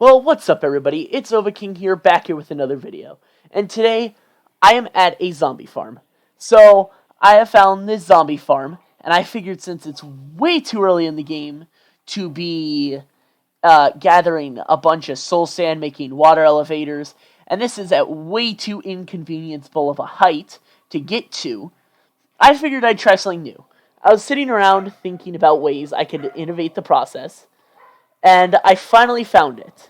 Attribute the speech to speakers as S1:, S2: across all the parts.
S1: Well, what's up everybody? It's Ovaking here, back here with another video. And today, I am at a zombie farm. So, I have found this zombie farm, and I figured since it's way too early in the game to be gathering a bunch of soul sand, making water elevators, and this is at way too inconvenienceable of a height to get to, I figured I'd try something new. I was sitting around thinking about ways I could innovate the process, and I finally found it.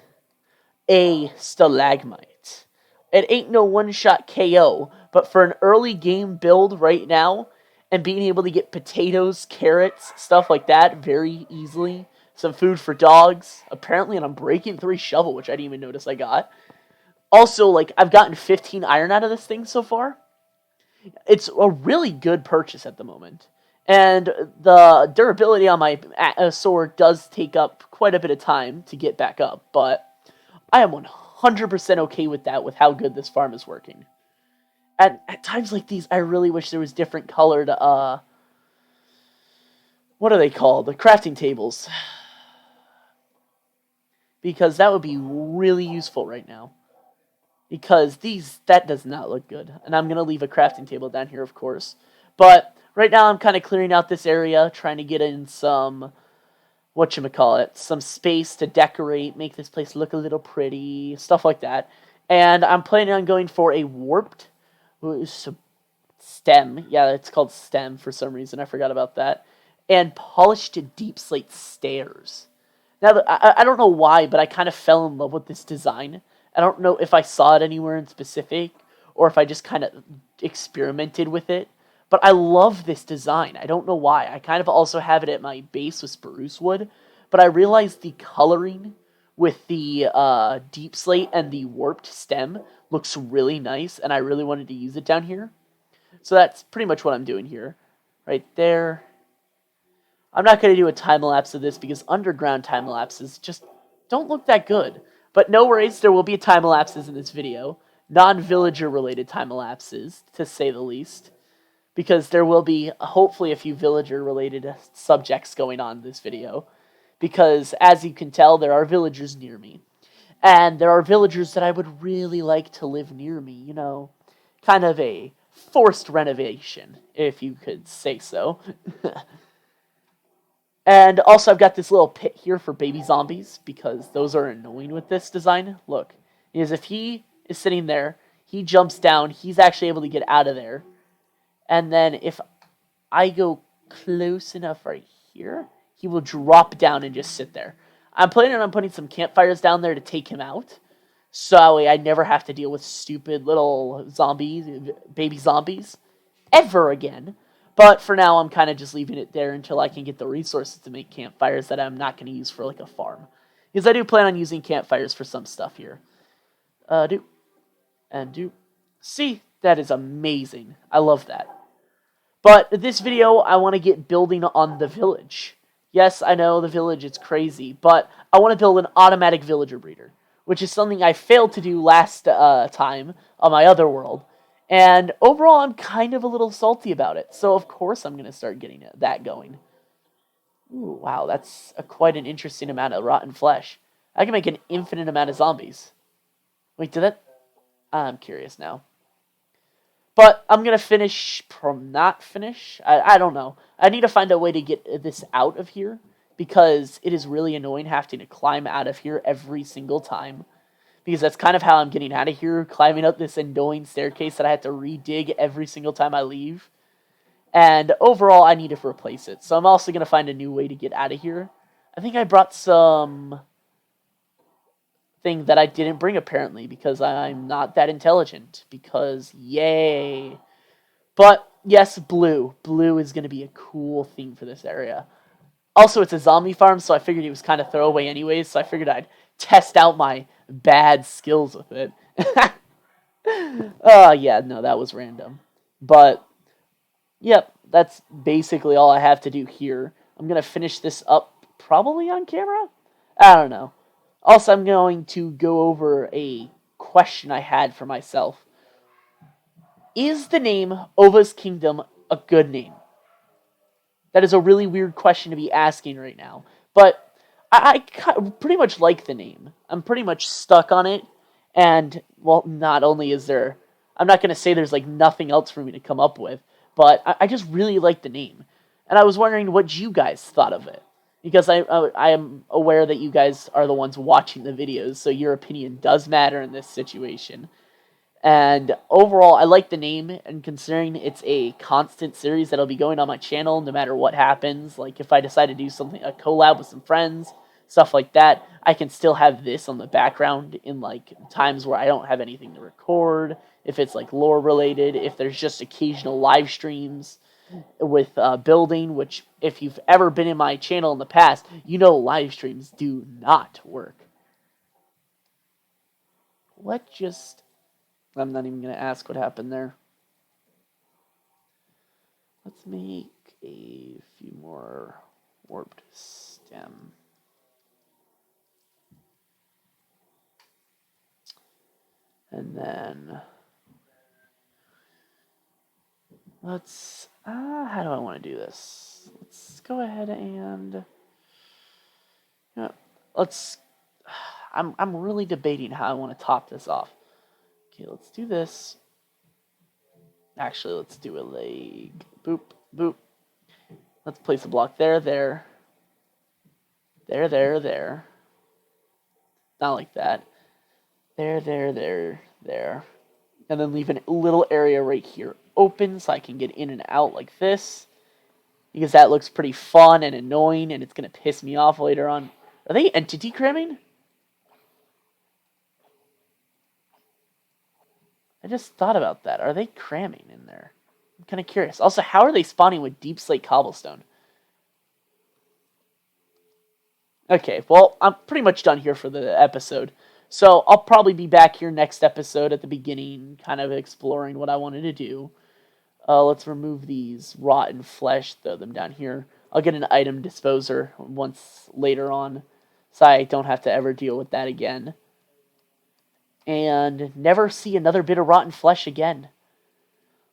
S1: A stalagmite. It ain't no one-shot KO, but for an early game build right now, and being able to get potatoes, carrots, stuff like that very easily, some food for dogs, apparently an Unbreaking 3 shovel, which I didn't even notice I got. Also, I've gotten 15 iron out of this thing so far. It's a really good purchase at the moment. And the durability on my sword does take up quite a bit of time to get back up, but I am 100% okay with that, with how good this farm is working. At times like these, I really wish there was different colored, what are they called? The crafting tables. Because that would be really useful right now. Because that does not look good. And I'm going to leave a crafting table down here, of course. But right now I'm kind of clearing out this area, trying to get in some, some space to decorate, make this place look a little pretty, stuff like that. And I'm planning on going for a warped stem. Yeah, it's called stem for some reason. I forgot about that. And polished deep slate stairs. Now, I don't know why, but I kind of fell in love with this design. I don't know if I saw it anywhere in specific, or if I just kind of experimented with it. But I love this design. I don't know why. I kind of also have it at my base with spruce wood, but I realized the coloring with the deep slate and the warped stem looks really nice, and I really wanted to use it down here. So that's pretty much what I'm doing here. Right there. I'm not going to do a time-lapse of this because underground time-lapses just don't look that good. But no worries, there will be time-lapses in this video. Non-villager related time-lapses, to say the least. Because there will be, hopefully, a few villager-related subjects going on in this video. Because, as you can tell, there are villagers near me. And there are villagers that I would really like to live near me, you know. Kind of a forced renovation, if you could say so. And also I've got this little pit here for baby zombies, because those are annoying with this design. Look, because if he is sitting there, he jumps down, he's actually able to get out of there. And then if I go close enough right here, he will drop down and just sit there. I'm planning on putting some campfires down there to take him out. So I never have to deal with stupid little zombies, baby zombies, ever again. But for now, I'm kind of just leaving it there until I can get the resources to make campfires that I'm not going to use for like a farm. Because I do plan on using campfires for some stuff here. Do. See, that is amazing. I love that. But this video, I want to get building on the village. Yes, I know the village is crazy, but I want to build an automatic villager breeder, which is something I failed to do last time on my other world. And overall, I'm kind of a little salty about it. So, of course, I'm going to start getting that going. Ooh, wow, that's quite an interesting amount of rotten flesh. I can make an infinite amount of zombies. Wait, did that? I'm curious now. But I'm going to finish, not finish? I don't know. I need to find a way to get this out of here, because it is really annoying having to climb out of here every single time. Because that's kind of how I'm getting out of here, climbing up this annoying staircase that I have to re-dig every single time I leave. And overall, I need to replace it. So I'm also going to find a new way to get out of here. I think I brought some thing that I didn't bring, apparently, because I'm not that intelligent. Because, yay. But, yes, blue. Blue is going to be a cool theme for this area. Also, it's a zombie farm, so I figured it was kind of throwaway anyways, so I figured I'd test out my bad skills with it. Oh, yeah, no, that was random. But, yep, that's basically all I have to do here. I'm going to finish this up probably on camera? I don't know. Also, I'm going to go over a question I had for myself. Is the name Ova's Kingdom a good name? That is a really weird question to be asking right now. But pretty much like the name. I'm pretty much stuck on it. And, well, not only is there, I'm not going to say there's like nothing else for me to come up with, but I just really like the name. And I was wondering what you guys thought of it. Because I am aware that you guys are the ones watching the videos, so your opinion does matter in this situation. And overall, I like the name, and considering it's a constant series that'll be going on my channel no matter what happens, like if I decide to do something, a collab with some friends, stuff like that, I can still have this on the background in like times where I don't have anything to record, if it's like lore related, if there's just occasional live streams with building, which if you've ever been in my channel in the past, you know live streams do not work. I'm not even going to ask what happened there. Let's make a few more warped stem. And then let's, how do I want to do this? Let's go ahead and, I'm really debating how I want to top this off. Okay, let's do this. Actually, let's do a leg. Boop, boop. Let's place a block there, there. There, there, there. Not like that. There, there, there, there. And then leave a little area right here open so I can get in and out like this. Because that looks pretty fun and annoying and it's going to piss me off later on. Are they entity cramming? I just thought about that. Are they cramming in there? I'm kind of curious. Also, how are they spawning with deep slate cobblestone? Okay, well, I'm pretty much done here for the episode. So I'll probably be back here next episode at the beginning, kind of exploring what I wanted to do. Let's remove these rotten flesh, throw them down here. I'll get an item disposer once later on, so I don't have to ever deal with that again. And never see another bit of rotten flesh again.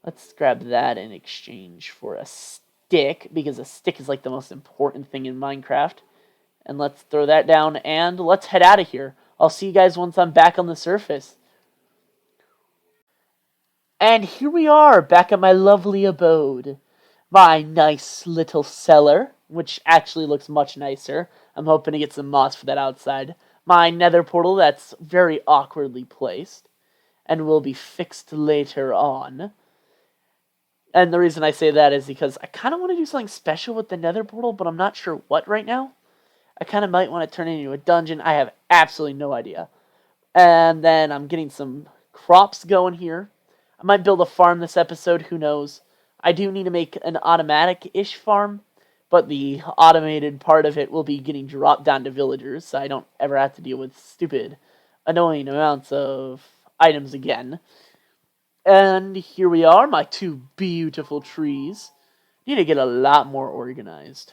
S1: Let's grab that in exchange for a stick, because a stick is like the most important thing in Minecraft. And let's throw that down, and let's head out of here. I'll see you guys once I'm back on the surface. And here we are, back at my lovely abode. My nice little cellar, which actually looks much nicer. I'm hoping to get some moss for that outside. My nether portal that's very awkwardly placed and will be fixed later on. And the reason I say that is because I kind of want to do something special with the nether portal, but I'm not sure what right now. I kind of might want to turn it into a dungeon. I have absolutely no idea. And then I'm getting some crops going here. I might build a farm this episode, who knows. I do need to make an automatic-ish farm, but the automated part of it will be getting dropped down to villagers, so I don't ever have to deal with stupid, annoying amounts of items again. And here we are, my two beautiful trees. Need to get a lot more organized.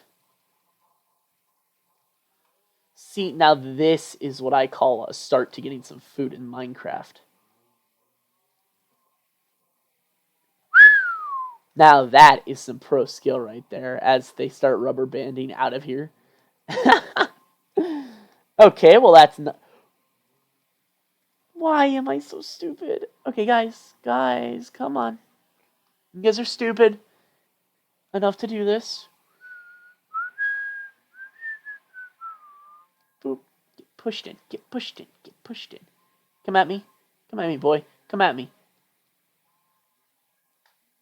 S1: See, now this is what I call a start to getting some food in Minecraft. Now that is some pro skill right there, as they start rubber banding out of here. Okay, well that's not... Why am I so stupid? Okay, guys, come on. You guys are stupid enough to do this. Boop. Get pushed in, get pushed in, get pushed in. Come at me, boy. Come at me.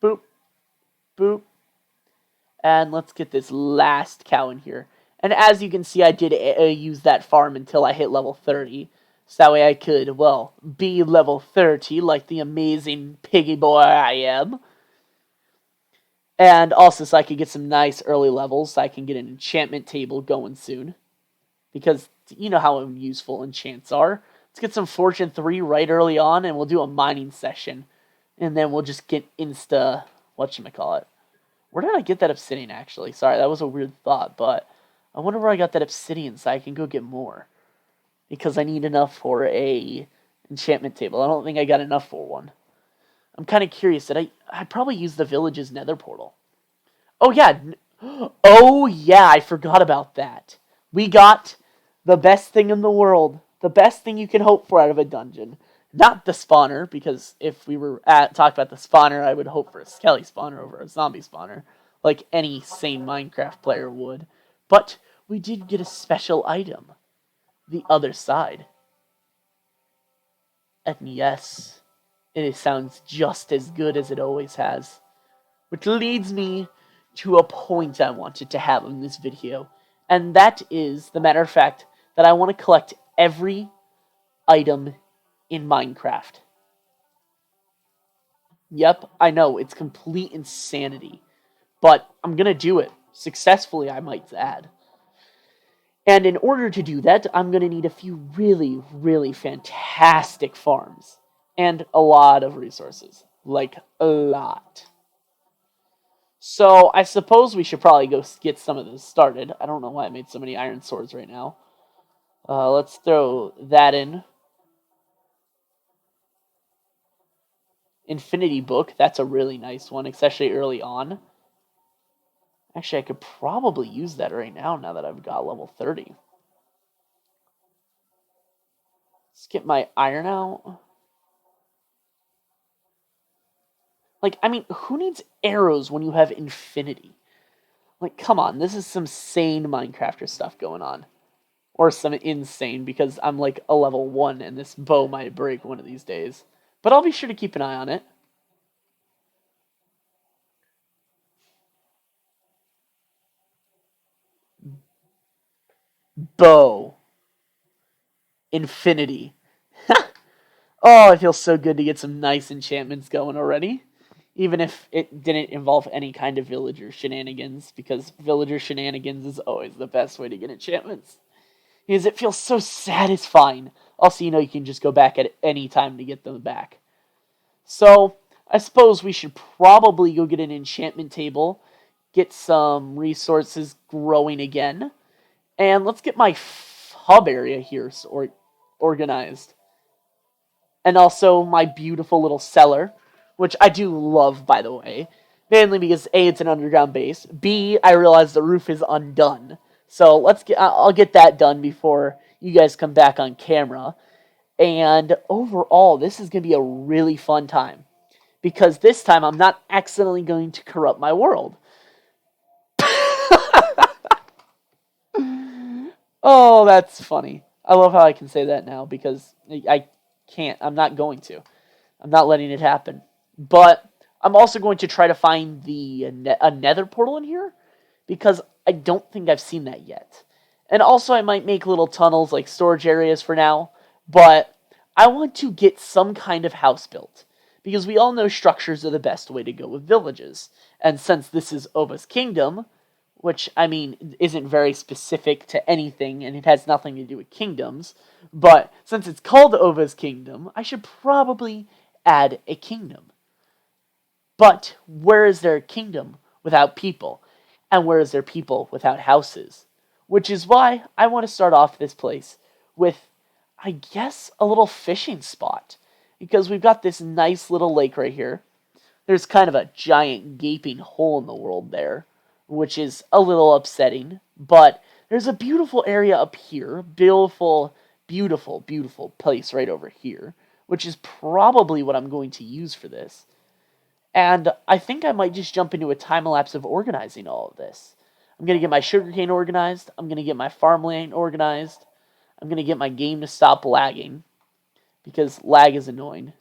S1: Boop. Boop. And let's get this last cow in here. And as you can see, I did use that farm until I hit level 30. So that way I could, well, be level 30 like the amazing piggy boy I am. And also so I could get some nice early levels so I can get an enchantment table going soon. Because you know how useful enchants are. Let's get some Fortune 3 right early on and we'll do a mining session. And then we'll just get insta... whatchamacallit. Where did I get that obsidian, actually? Sorry, that was a weird thought, but I wonder where I got that obsidian so I can go get more. Because I need enough for a enchantment table. I don't think I got enough for one. I'm kind of curious. I probably used the village's nether portal. Oh, yeah. Oh, yeah, I forgot about that. We got The best thing in the world. The best thing you can hope for out of a dungeon. Not the spawner, because if we were talking about the spawner, I would hope for a skelly spawner over a zombie spawner, like any sane Minecraft player would. But we did get a special item. The other side. And yes, it sounds just as good as it always has. Which leads me to a point I wanted to have in this video. And that is the matter of fact that I want to collect every item in Minecraft. Yep, I know, it's complete insanity. But I'm going to do it. Successfully, I might add. And in order to do that, I'm going to need a few really, really fantastic farms. And a lot of resources. Like, a lot. So, I suppose we should probably go get some of this started. I don't know why I made so many iron swords right now. Let's throw that in. Infinity Book, that's a really nice one, especially early on. Actually, I could probably use that right now that I've got level 30. Let's get my iron out. Like, I mean, who needs arrows when you have infinity? Like, come on, this is some sane Minecrafter stuff going on. Or some insane, because I'm like a level 1 and this bow might break one of these days. But I'll be sure to keep an eye on it. Bow. Infinity. Oh, it feels so good to get some nice enchantments going already. Even if it didn't involve any kind of villager shenanigans, because villager shenanigans is always the best way to get enchantments. Because it feels so satisfying. Also, you can just go back at any time to get them back. So, I suppose we should probably go get an enchantment table, get some resources growing again, and let's get my hub area here organized. And also my beautiful little cellar, which I do love, by the way. Mainly because A, it's an underground base. B, I realize the roof is undone. So I'll get that done before you guys come back on camera. And overall, this is going to be a really fun time. Because this time, I'm not accidentally going to corrupt my world. Oh, that's funny. I love how I can say that now, because I can't. I'm not going to. I'm not letting it happen. But I'm also going to try to find a nether portal in here, because I don't think I've seen that yet. And also I might make little tunnels, like storage areas for now, but I want to get some kind of house built, because we all know structures are the best way to go with villages. And since this is Ova's Kingdom, which, I mean, isn't very specific to anything, and it has nothing to do with kingdoms, but since it's called Ova's Kingdom, I should probably add a kingdom. But where is there a kingdom without people? And where is there people without houses? Which is why I want to start off this place with, I guess, a little fishing spot. Because we've got this nice little lake right here. There's kind of a giant gaping hole in the world there, which is a little upsetting. But there's a beautiful area up here. Beautiful, beautiful, beautiful place right over here, which is probably what I'm going to use for this. And I think I might just jump into a time-lapse of organizing all of this. I'm going to get my sugarcane organized. I'm going to get my farmland organized. I'm going to get my game to stop lagging, because lag is annoying.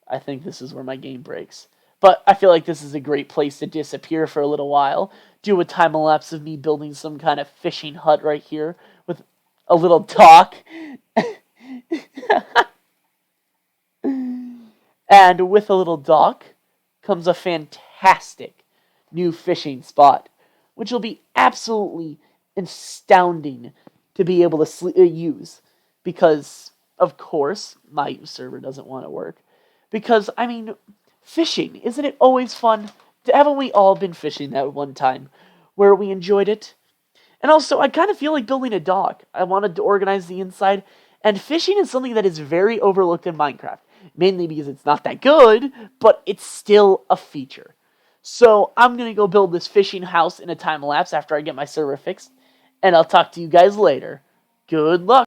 S1: I think this is where my game breaks. But I feel like this is a great place to disappear for a little while. Do a time-lapse of me building some kind of fishing hut right here with a little dock. And with a little dock comes a fantastic new fishing spot, which will be absolutely astounding to be able to use. Because, of course, my server doesn't want to work. Because, I mean, fishing, isn't it always fun? Haven't we all been fishing that one time where we enjoyed it? And also, I kind of feel like building a dock. I wanted to organize the inside. And fishing is something that is very overlooked in Minecraft. Mainly because it's not that good, but it's still a feature. So I'm going to go build this fishing house in a time lapse after I get my server fixed. And I'll talk to you guys later. Good luck.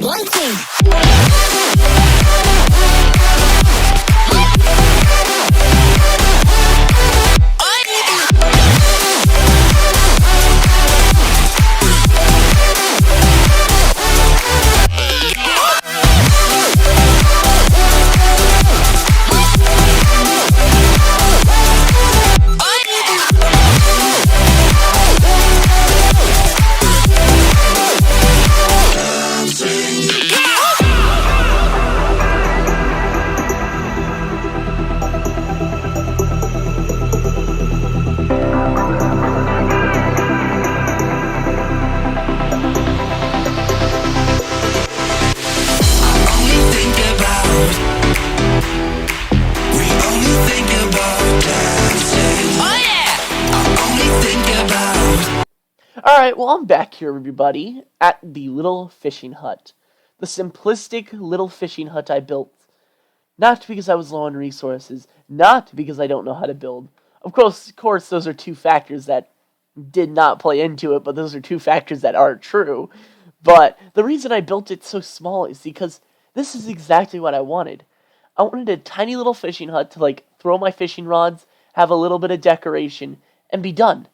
S2: One thing.
S1: Alright, well, I'm back here, everybody, at the little fishing hut. The simplistic little fishing hut I built. Not because I was low on resources, not because I don't know how to build. Of course, those are two factors that did not play into it, but those are two factors that are true. But the reason I built it so small is because this is exactly what I wanted. I wanted a tiny little fishing hut to, like, throw my fishing rods, have a little bit of decoration, and be done.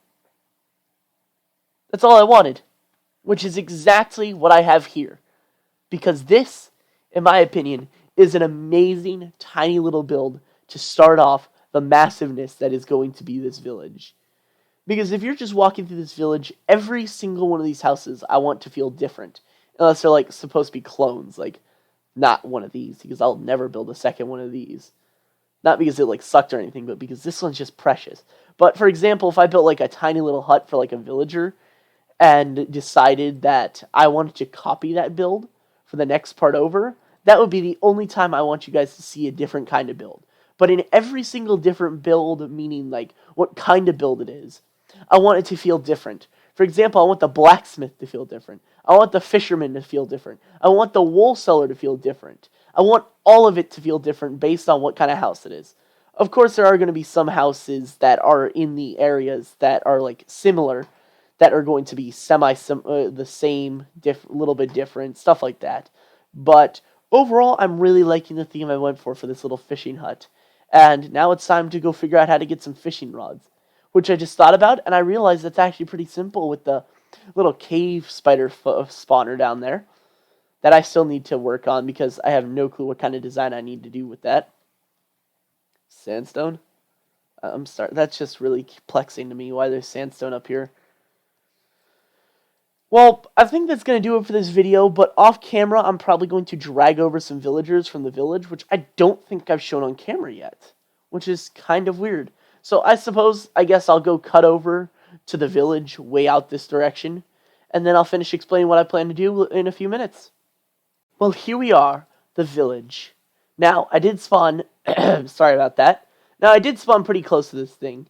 S1: That's all I wanted, which is exactly what I have here. Because this, in my opinion, is an amazing tiny little build to start off the massiveness that is going to be this village. Because if you're just walking through this village, every single one of these houses I want to feel different. Unless they're, like, supposed to be clones, like, not one of these, because I'll never build a second one of these. Not because it, like, sucked or anything, but because this one's just precious. But, for example, if I built, like, a tiny little hut for, like, a villager, and decided that I wanted to copy that build for the next part over, that would be the only time I want you guys to see a different kind of build. But in every single different build, meaning like what kind of build it is, I want it to feel different. For example, I want the blacksmith to feel different. I want the fisherman to feel different. I want the wool seller to feel different. I want all of it to feel different based on what kind of house it is. Of course, there are going to be some houses that are in the areas that are like similar, that are going to be the same, little bit different, stuff like that. But overall, I'm really liking the theme I went for this little fishing hut. And now it's time to go figure out how to get some fishing rods, which I just thought about, and I realized that's actually pretty simple with the little cave spider spawner down there that I still need to work on because I have no clue what kind of design I need to do with that. Sandstone? I'm sorry, that's just really plexing to me why there's sandstone up here. Well, I think that's going to do it for this video, but off camera, I'm probably going to drag over some villagers from the village, which I don't think I've shown on camera yet, which is kind of weird. So I guess I'll go cut over to the village way out this direction, and then I'll finish explaining what I plan to do in a few minutes. Well, here we are, the village. Now, I did spawn, sorry about that. Now, I did spawn pretty close to this thing,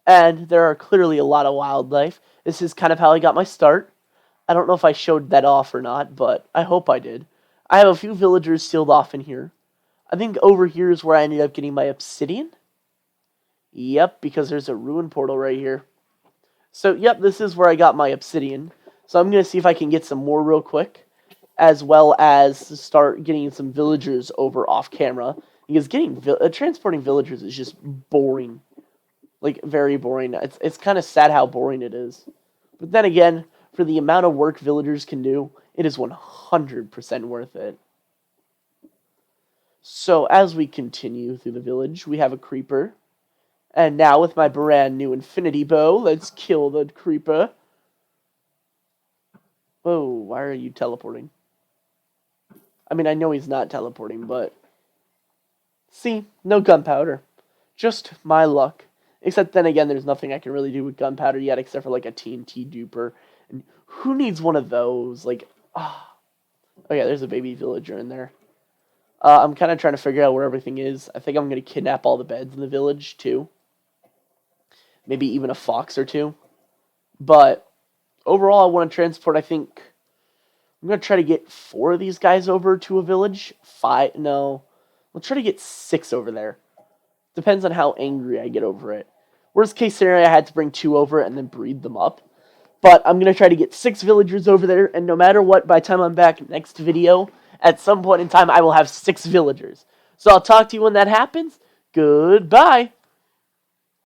S1: and there are clearly a lot of wildlife. This is kind of how I got my start. I don't know if I showed that off or not, but I hope I did. I have a few villagers sealed off in here. I think over here is where I ended up getting my obsidian. Yep, because there's a ruin portal right here. So, yep, this is where I got my obsidian. So I'm going to see if I can get some more real quick, as well as start getting some villagers over off camera. Because transporting villagers is just boring. Like, very boring. It's kind of sad how boring it is. But then again, for the amount of work villagers can do, it is 100% worth it. So as we continue through the village, we have a creeper. And now with my brand new infinity bow, let's kill the creeper. Whoa, why are you teleporting? I mean, I know he's not teleporting, but... See, no gunpowder. Just my luck. Except then again, there's nothing I can really do with gunpowder yet, except for like a TNT duper. And who needs one of those? Like, oh yeah, there's a baby villager in there. I'm kind of trying to figure out where everything is. I think I'm going to kidnap all the beds in the village, too. Maybe even a fox or two. But overall, I want to transport, I think... I'm going to try to get 4 of these guys over to a village. 5, no. I'll try to get 6 over there. Depends on how angry I get over it. Worst case scenario, I had to bring 2 over and then breed them up. But I'm going to try to get 6 villagers over there, and no matter what, by the time I'm back next video, at some point in time, I will have 6 villagers. So I'll talk to you when that happens. Goodbye!